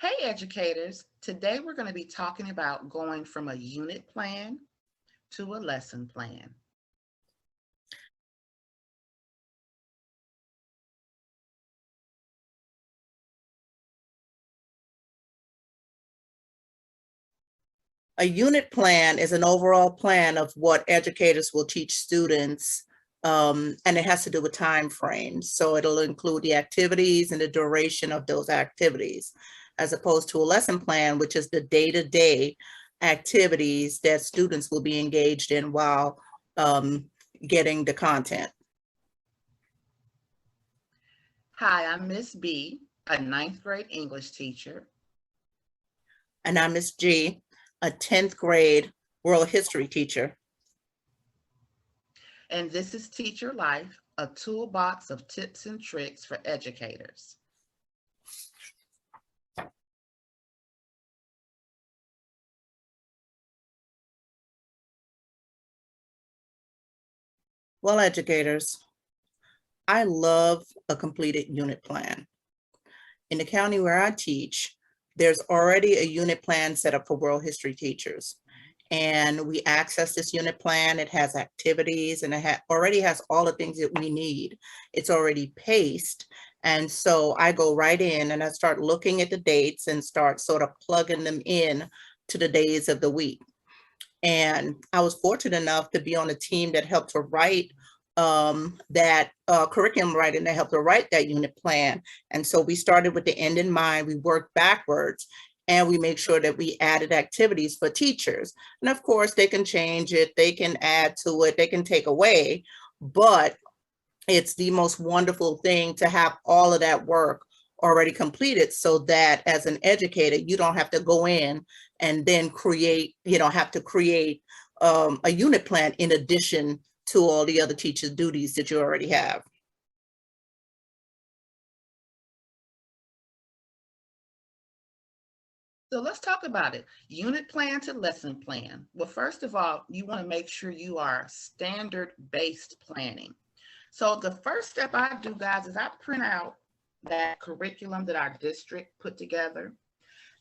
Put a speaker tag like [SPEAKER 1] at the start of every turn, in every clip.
[SPEAKER 1] Hey educators, today we're going to be talking about going from a unit plan to a lesson plan.
[SPEAKER 2] A unit plan is an overall plan of what educators will teach students, and it has to do with time frames. So it'll include the activities and the duration of those activities, as opposed to a lesson plan, which is the day-to-day activities that students will be engaged in while getting the content.
[SPEAKER 1] Hi, I'm Miss B, a ninth grade English teacher.
[SPEAKER 2] And I'm Miss G, a 10th grade world history teacher.
[SPEAKER 1] And this is Teacher Life, a toolbox of tips and tricks for educators.
[SPEAKER 2] Well, educators, I love a completed unit plan. In the county where I teach, there's already a unit plan set up for world history teachers. And we access this unit plan. It has activities and it already has all the things that we need. It's already paced. And so I go right in and I start looking at the dates and start sort of plugging them in to the days of the week. And I was fortunate enough to be on a team that helped to write that curriculum writing that helped to write that unit plan. And so we started with the end in mind, we worked backwards, and we make sure that we added activities for teachers. And of course, they can change it, they can add to it, they can take away, but it's the most wonderful thing to have all of that work already completed so that as an educator, you don't have to go in and then create, have to create a unit plan in addition to all the other teachers' duties that you already have.
[SPEAKER 1] So let's talk about it. Unit plan to lesson plan. Well, first of all, you want to make sure you are standard-based planning. So the first step I do, guys, is I print out that curriculum that our district put together.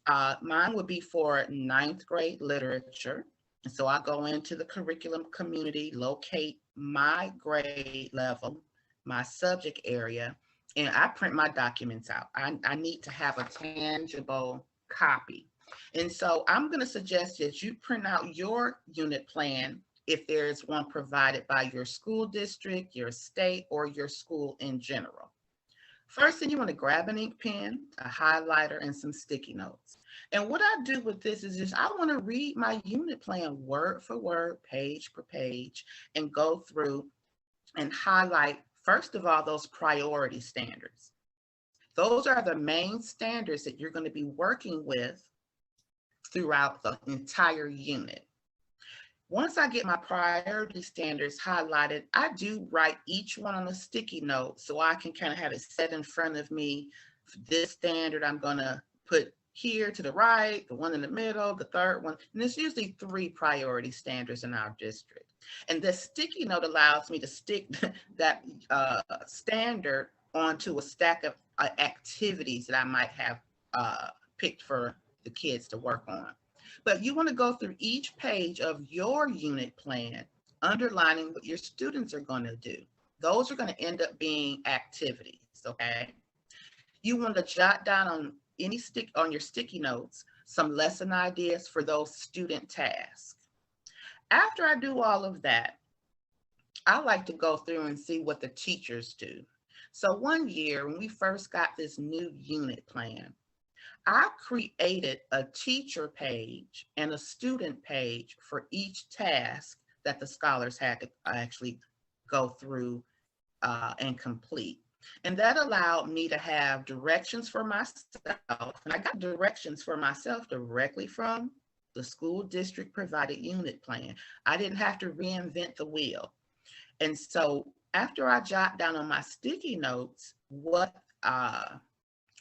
[SPEAKER 1] Mine would be for ninth grade literature. And so I go into the curriculum community, locate my grade level, my subject area, and I print my documents out. I need to have a tangible copy. And so I'm going to suggest that you print out your unit plan if there's one provided by your school district, your state, or your school in general. First thing, you want to grab an ink pen, a highlighter, and some sticky notes. And what I do with this is just I want to read my unit plan word for word, page per page, and go through and highlight, first of all, those priority standards. Those are the main standards that you're going to be working with throughout the entire unit. Once I get my priority standards highlighted, I do write each one on a sticky note so I can kind of have it set in front of me. This standard I'm going to put here to the right, the one in the middle, the third one. And there's usually 3 priority standards in our district. And this sticky note allows me to stick that standard onto a stack of activities that I might have picked for the kids to work on. But you want to go through each page of your unit plan, underlining what your students are going to do. Those are going to end up being activities, okay? You want to jot down on your sticky notes some lesson ideas for those student tasks. After I do all of that, I like to go through and see what the teachers do. So one year when we first got this new unit plan, I created a teacher page and a student page for each task that the scholars had to actually go through and complete. And that allowed me to have directions for myself. And I got directions for myself directly from the school district provided unit plan. I didn't have to reinvent the wheel. And so after I jot down on my sticky notes what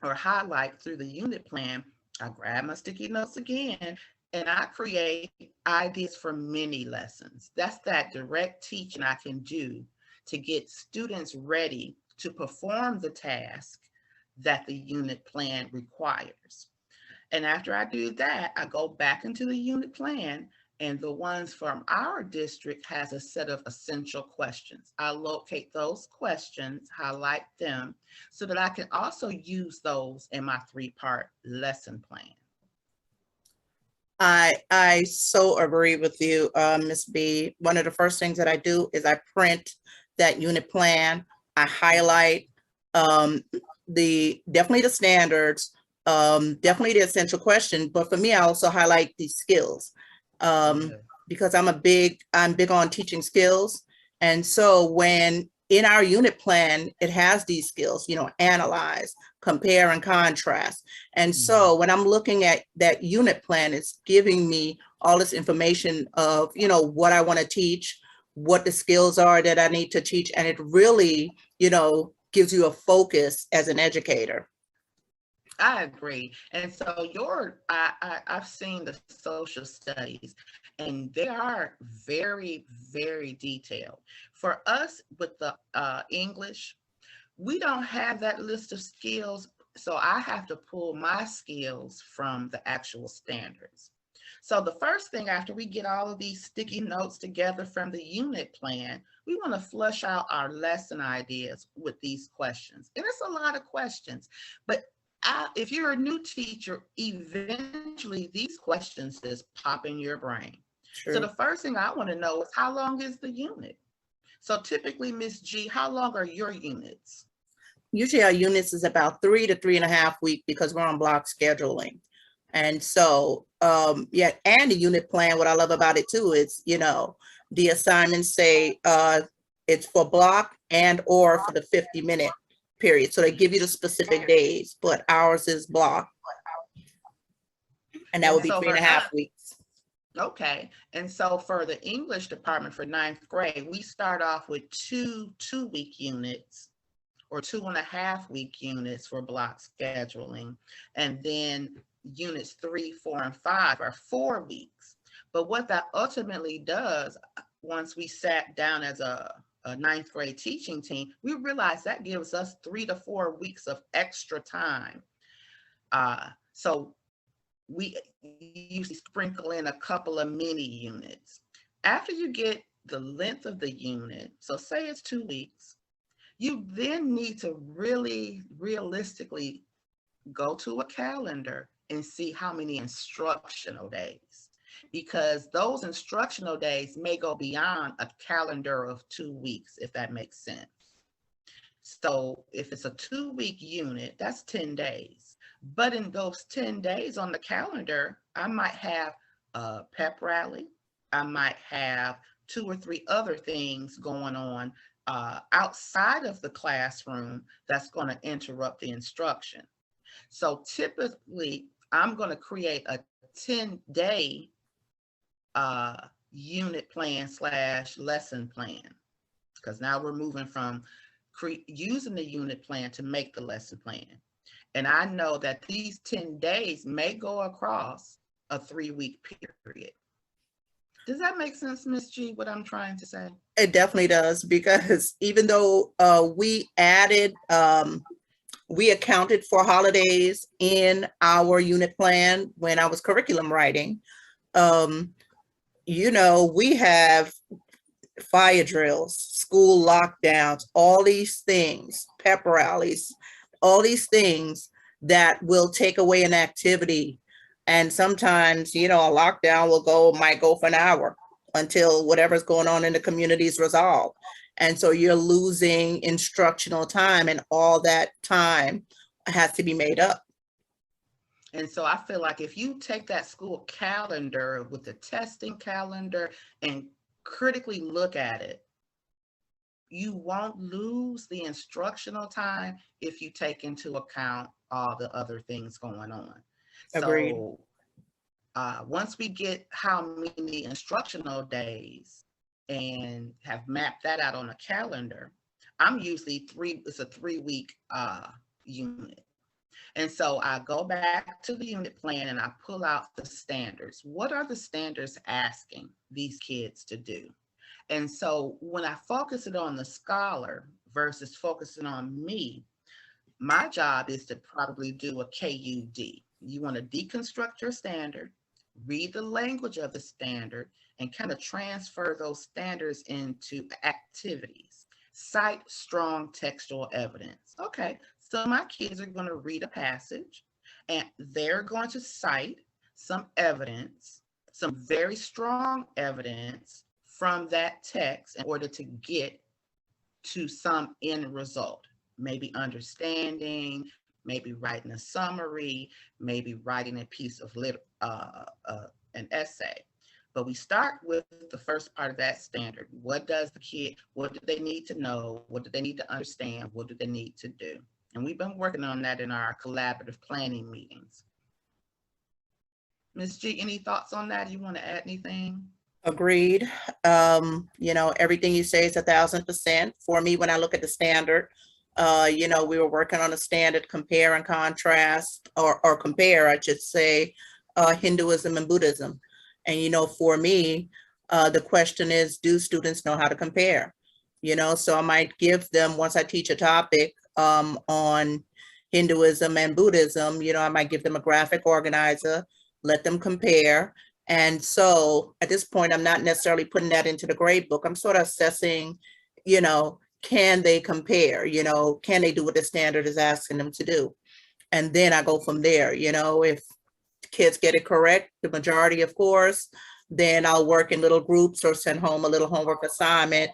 [SPEAKER 1] or highlight through the unit plan, I grab my sticky notes again and I create ideas for mini lessons. That's that direct teaching I can do to get students ready to perform the task that the unit plan requires. And after I do that, I go back into the unit plan, and the ones from our district has a set of essential questions. I locate those questions, highlight them, so that I can also use those in my 3-part lesson plan.
[SPEAKER 2] I so agree with you, Ms. B. One of the first things that I do is I print that unit plan. I highlight definitely the standards, definitely the essential questions, but for me, I also highlight these skills
[SPEAKER 1] Yeah.
[SPEAKER 2] because I'm big on teaching skills. And so when in our unit plan, it has these skills, analyze, compare, and contrast. And so when I'm looking at that unit plan, it's giving me all this information of, what I want to teach, what the skills are that I need to teach. And it really, gives you a focus as an educator.
[SPEAKER 1] I agree. And so I've seen the social studies, and they are very, very detailed. For us with the English, we don't have that list of skills. So I have to pull my skills from the actual standards. So the first thing after we get all of these sticky notes together from the unit plan, we want to flush out our lesson ideas with these questions. And it's a lot of questions, but if you're a new teacher, eventually these questions just pop in your brain.
[SPEAKER 2] True.
[SPEAKER 1] So the first thing I want to know is, how long is the unit? So typically, Ms. G, how long are your units?
[SPEAKER 2] Usually our units is about 3 to 3.5 weeks because we're on block scheduling. And so, yeah, and the unit plan, what I love about it too is, the assignments say it's for block and or for the 50-minute period. So they give you the specific days, but ours is block. And that would be
[SPEAKER 1] so
[SPEAKER 2] 3.5 weeks.
[SPEAKER 1] Okay. And so for the English department for 9th grade, we start off with two-week units or 2.5-week units for block scheduling. And then units 3, 4, and 5 are 4 weeks. But what that ultimately does, once we sat down as a 9th grade teaching team, we realized that gives us 3 to 4 weeks of extra time. So we usually sprinkle in a couple of mini units. After you get the length of the unit, so say it's 2 weeks, you then need to really realistically go to a calendar and see how many instructional days, because those instructional days may go beyond a calendar of 2 weeks, if that makes sense. So if it's a 2-week unit, that's 10 days. But in those 10 days on the calendar, I might have a pep rally. I might have 2 or 3 other things going on outside of the classroom that's going to interrupt the instruction. So typically, I'm going to create a 10-day unit plan / lesson plan, because now we're moving from using the unit plan to make the lesson plan. And I know that these 10 days may go across a 3-week period. Does that make sense, Ms. G, what I'm trying to say?
[SPEAKER 2] It definitely does, because even though we accounted for holidays in our unit plan when I was curriculum writing, we have fire drills, school lockdowns, all these things, pep rallies, all these things that will take away an activity. And sometimes, a lockdown might go for an hour until whatever's going on in the community is resolved. And so you're losing instructional time, and all that time has to be made up.
[SPEAKER 1] And so I feel like if you take that school calendar with the testing calendar and critically look at it, you won't lose the instructional time if you take into account all the other things going on.
[SPEAKER 2] Agreed.
[SPEAKER 1] So once we get how many instructional days and have mapped that out on a calendar, I'm usually it's a 3-week unit. And so I go back to the unit plan and I pull out the standards. What are the standards asking these kids to do? And so when I focus it on the scholar versus focusing on me, my job is to probably do a KUD. You want to deconstruct your standard, read the language of the standard, and kind of transfer those standards into activities. Cite strong textual evidence. Okay, so my kids are going to read a passage and they're going to cite some evidence, some very strong evidence from that text in order to get to some end result. Maybe understanding, maybe writing a summary, maybe writing a piece of an essay. But we start with the first part of that standard. What does the kid, what do they need to know? What do they need to understand? What do they need to do? And we've been working on that in our collaborative planning meetings. Ms. G, any thoughts on that? You want to add anything?
[SPEAKER 2] Agreed. Everything you say is 1,000%. For me, when I look at the standard, we were working on a standard compare and contrast, or compare, I should say, Hinduism and Buddhism. And, for me, the question is, do students know how to compare? So I might give them, once I teach a topic on Hinduism and Buddhism, I might give them a graphic organizer, let them compare. And so at this point, I'm not necessarily putting that into the grade book. I'm sort of assessing, can they compare? Can they do what the standard is asking them to do? And then I go from there. If kids get it correct, the majority, of course, then I'll work in little groups or send home a little homework assignment,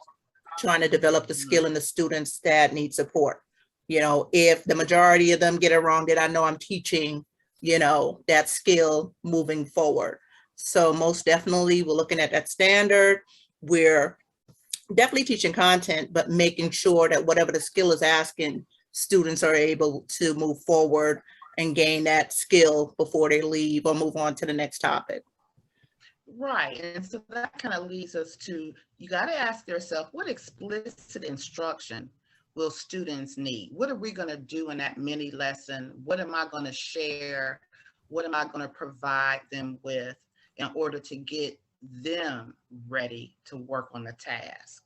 [SPEAKER 2] trying to develop the skill in the students that need support. If the majority of them get it wrong, then I know I'm teaching, that skill moving forward. So most definitely, we're looking at that standard. We're definitely teaching content, but making sure that whatever the skill is asking, students are able to move forward and gain that skill before they leave or move on to the next topic.
[SPEAKER 1] Right. And so that kind of leads us to, you got to ask yourself, what explicit instruction will students need? What are we going to do in that mini lesson? What am I going to share? What am I going to provide them with in order to get them ready to work on the task?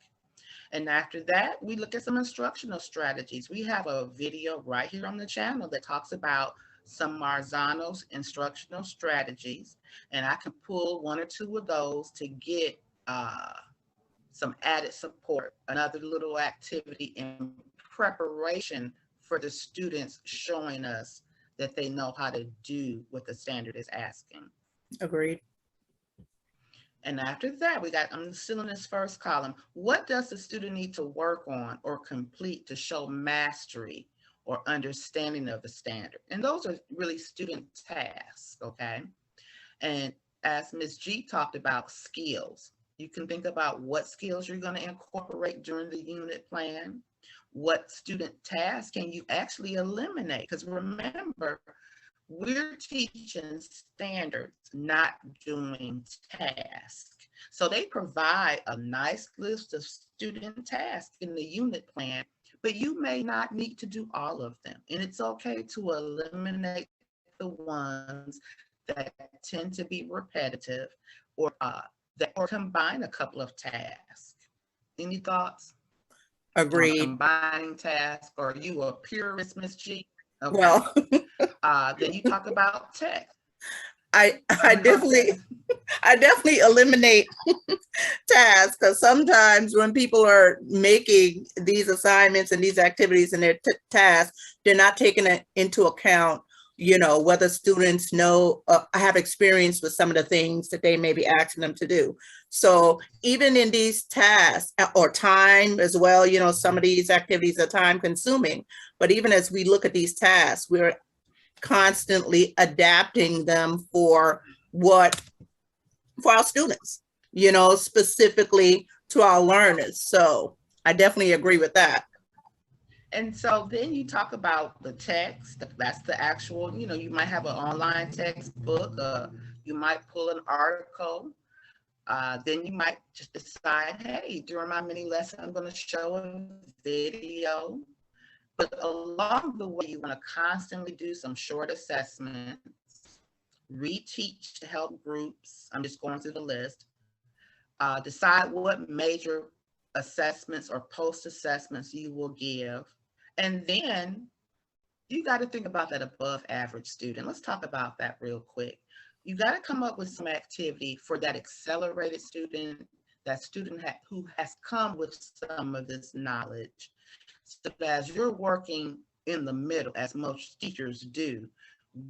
[SPEAKER 1] And after that, we look at some instructional strategies. We have a video right here on the channel that talks about some Marzano's instructional strategies, and I can pull one or two of those to get some added support, another little activity in preparation for the students, showing us that they know how to do what the standard is asking.
[SPEAKER 2] Agreed.
[SPEAKER 1] And after that, I'm still in this first column. What does the student need to work on or complete to show mastery or understanding of the standard? And those are really student tasks, okay? And as Ms. G talked about skills, you can think about what skills you're going to incorporate during the unit plan. What student tasks can you actually eliminate? Because remember, we're teaching standards, not doing tasks. So they provide a nice list of student tasks in the unit plan, but you may not need to do all of them. And it's okay to eliminate the ones that tend to be repetitive or combine a couple of tasks. Any thoughts?
[SPEAKER 2] Agreed.
[SPEAKER 1] Combining tasks, or are you a purist, Ms. G? Okay.
[SPEAKER 2] Well,
[SPEAKER 1] then you talk about text.
[SPEAKER 2] I definitely eliminate tasks, because sometimes when people are making these assignments and these activities and their tasks, they're not taking it into account, whether students know, have experience with some of the things that they may be asking them to do. So even in these tasks, or time as well, some of these activities are time consuming, but even as we look at these tasks, we're constantly adapting them for our students, specifically to our learners. So I definitely agree with that.
[SPEAKER 1] And so then you talk about the text. That's the actual, you might have an online textbook, you might pull an article. Then you might just decide, hey, during my mini lesson, I'm going to show a video. But along the way, you want to constantly do some short assessments, reteach to help groups. I'm just going through the list. Decide what major assessments or post assessments you will give. And then You got to think about that above average student. Let's talk about that real quick. You got to come up with some activity for that accelerated student, that student who has come with some of this knowledge. So as you're working in the middle, as most teachers do,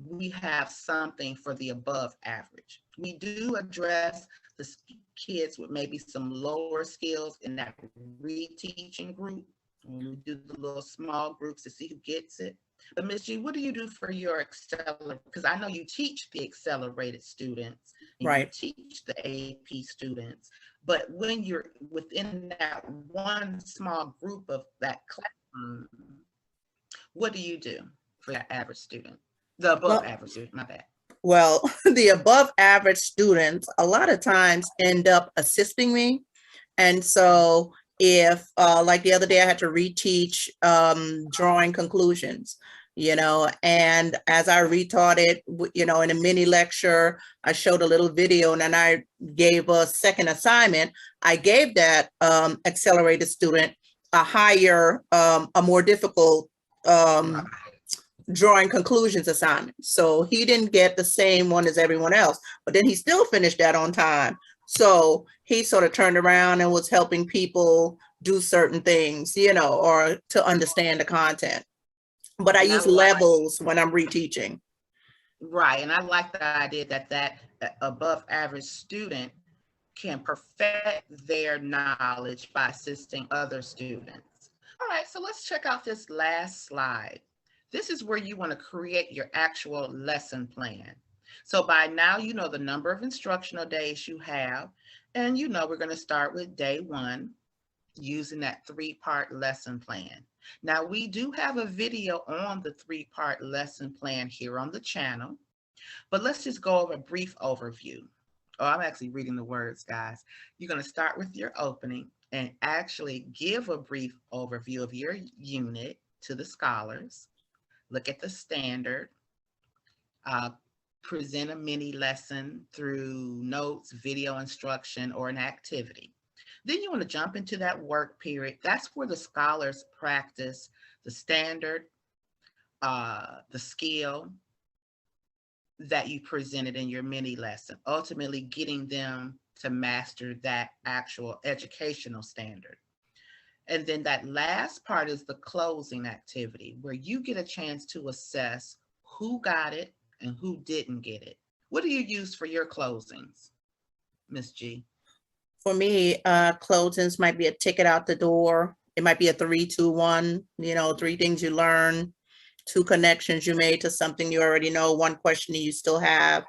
[SPEAKER 1] we have something for the above average. We do address the kids with maybe some lower skills in that reteaching group. When we do the little small groups to see who gets it. But Ms. G, what do you do for your accelerated? Because I know you teach the accelerated students and you
[SPEAKER 2] Right.
[SPEAKER 1] teach the AP students, but when you're within that one small group of that classroom, what do you do for that average student? The above
[SPEAKER 2] Well,
[SPEAKER 1] average student, my bad.
[SPEAKER 2] well, the above average students a lot of times end up assisting me. And so if, like the other day, I had to reteach drawing conclusions, and as I retaught it, in a mini lecture, I showed a little video and then I gave a second assignment. I gave that accelerated student a more difficult
[SPEAKER 1] Right.
[SPEAKER 2] drawing conclusions assignment. So he didn't get the same one as everyone else, but then he still finished that on time. So he sort of turned around and was helping people do certain things, or to understand the content. But I
[SPEAKER 1] And I
[SPEAKER 2] use
[SPEAKER 1] like,
[SPEAKER 2] levels when I'm reteaching.
[SPEAKER 1] right, and I like the idea that above average student can perfect their knowledge by assisting other students. All right, so let's check out this last slide. This is where you want to create your actual lesson plan. So by now, you know the number of instructional days you have, and we're going to start with day one using that three-part lesson plan. Now, we do have a video on the three-part lesson plan here on the channel, but let's just go over a brief overview. Oh, I'm actually reading the words, guys. You're going to start with your opening and actually give a brief overview of your unit to the scholars. Look at the standard, uh, present a mini lesson through notes, video instruction, or an activity. Then you want to jump into that work period. That's where the scholars practice the standard, the skill that you presented in your mini lesson, ultimately getting them to master that actual educational standard. And then that last part is the closing activity, where you get a chance to assess who got it and who didn't get it. What do you use for your closings, Miss G?
[SPEAKER 2] For me, closings might be a ticket out the door. It might be a 3, 2, 1, three things you learn, two connections you made to something you already know, one question you still have,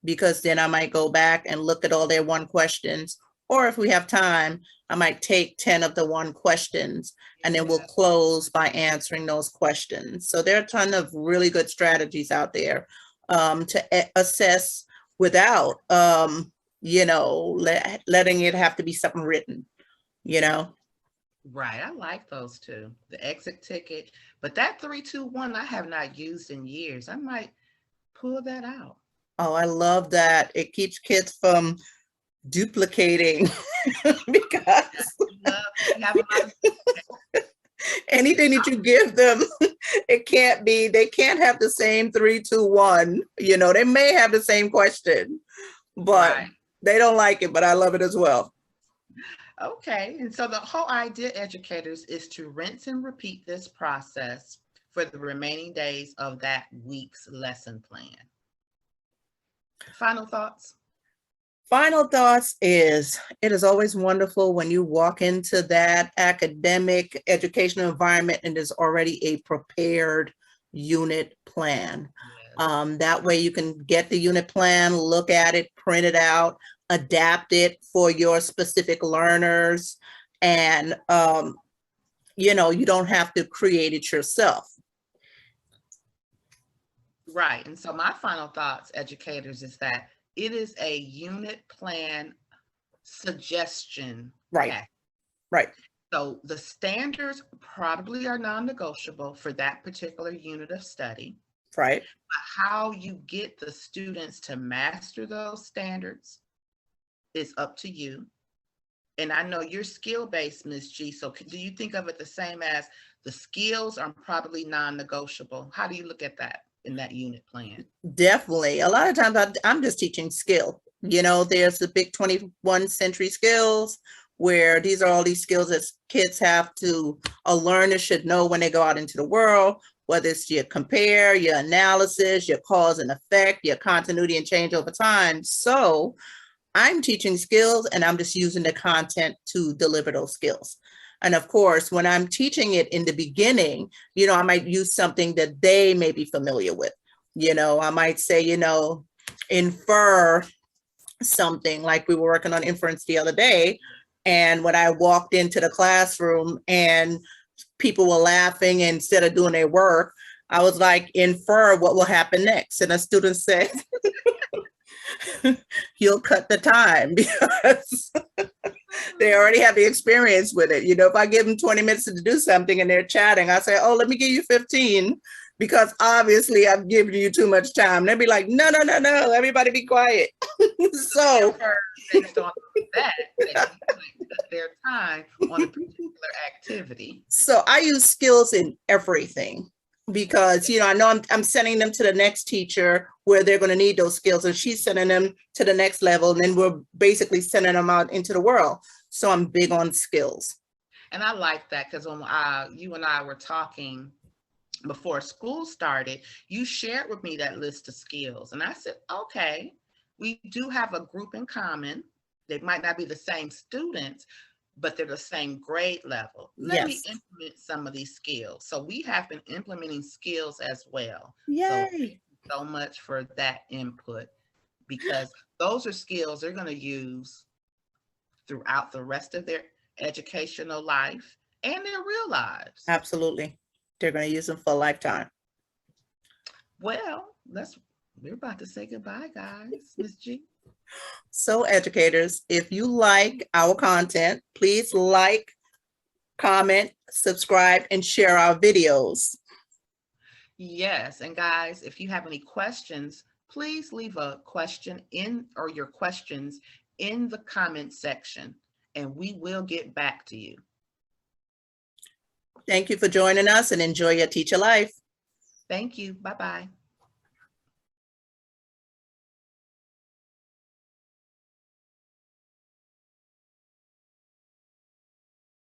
[SPEAKER 2] because then I might go back and look at all their one questions. Or if we have time, I might take 10 of the one questions and then we'll close by answering those questions. So there are a ton of really good strategies out there to assess without, letting it have to be something written,
[SPEAKER 1] Right, I like those two. The exit ticket, but that 3, 2, 1 I have not used in years. I might pull that out.
[SPEAKER 2] Oh, I love that. It keeps kids from duplicating because
[SPEAKER 1] We have a lot of
[SPEAKER 2] anything that you give them, they can't have the same 3, 2, 1. They may have the same question, but
[SPEAKER 1] right.
[SPEAKER 2] they don't like it, but I love it as well.
[SPEAKER 1] Okay, and so the whole idea, educators, is to rinse and repeat this process for the remaining days of that week's lesson plan. Final thoughts?
[SPEAKER 2] Final thoughts is it is always wonderful when you walk into that academic educational environment and there's already a prepared unit plan.
[SPEAKER 1] Yes.
[SPEAKER 2] That way you can get the unit plan, look at it, print it out, adapt it for your specific learners, and you don't have to create it yourself.
[SPEAKER 1] Right, and so my final thoughts, educators, is that it is a unit plan suggestion
[SPEAKER 2] Right,
[SPEAKER 1] pack.
[SPEAKER 2] right,
[SPEAKER 1] So the standards probably are non-negotiable for that particular unit of study.
[SPEAKER 2] right.
[SPEAKER 1] But how you get the students to master those standards is up to you. And I know you're skill-based, Ms. G, so do you think of it the same as The skills are probably non-negotiable. How do you look at that in that unit plan?
[SPEAKER 2] Definitely. A lot of times I'm just teaching skill. There's the big 21st century skills where these are all these skills that kids have to, a learner should know when they go out into the world, whether it's your compare, your analysis, your cause and effect, your continuity and change over time. So I'm teaching skills and I'm just using the content to deliver those skills. And of course, when I'm teaching it in the beginning, I might use something that they may be familiar with. I might say, infer something, like we were working on inference the other day. And when I walked into the classroom and people were laughing instead of doing their work, I was like, infer what will happen next. And a student said, you'll cut the time, because they already have the experience with it. If I give them 20 minutes to do something and they're chatting, I say, oh, let me give you 15, because obviously I've given you too much time. They'll be like, no, everybody be quiet. So
[SPEAKER 1] based on that, they cut their time on a particular activity.
[SPEAKER 2] So I use skills in everything, because I know I'm sending them to the next teacher where they're going to need those skills, and she's sending them to the next level, and then we're basically sending them out into the world. So I'm big on skills.
[SPEAKER 1] And I like that, because when you and I were talking before school started, you shared with me that list of skills, and I said, okay, we do have a group in common. They might not be the same students, but they're the same grade level. Let me implement some of these skills. So we have been implementing skills as well.
[SPEAKER 2] Yay.
[SPEAKER 1] So thank you so much for that input, because those are skills they're going to use throughout the rest of their educational life and their real lives.
[SPEAKER 2] Absolutely. They're going to use them for a lifetime.
[SPEAKER 1] Well, we're about to say goodbye, guys. Ms. G.
[SPEAKER 2] So educators, if you like our content, please like, comment, subscribe, and share our videos.
[SPEAKER 1] Yes, and guys, if you have any questions, please leave a question or your questions in the comment section, and we will get back to you.
[SPEAKER 2] Thank you for joining us, and enjoy your teacher life.
[SPEAKER 1] Thank you. Bye-bye.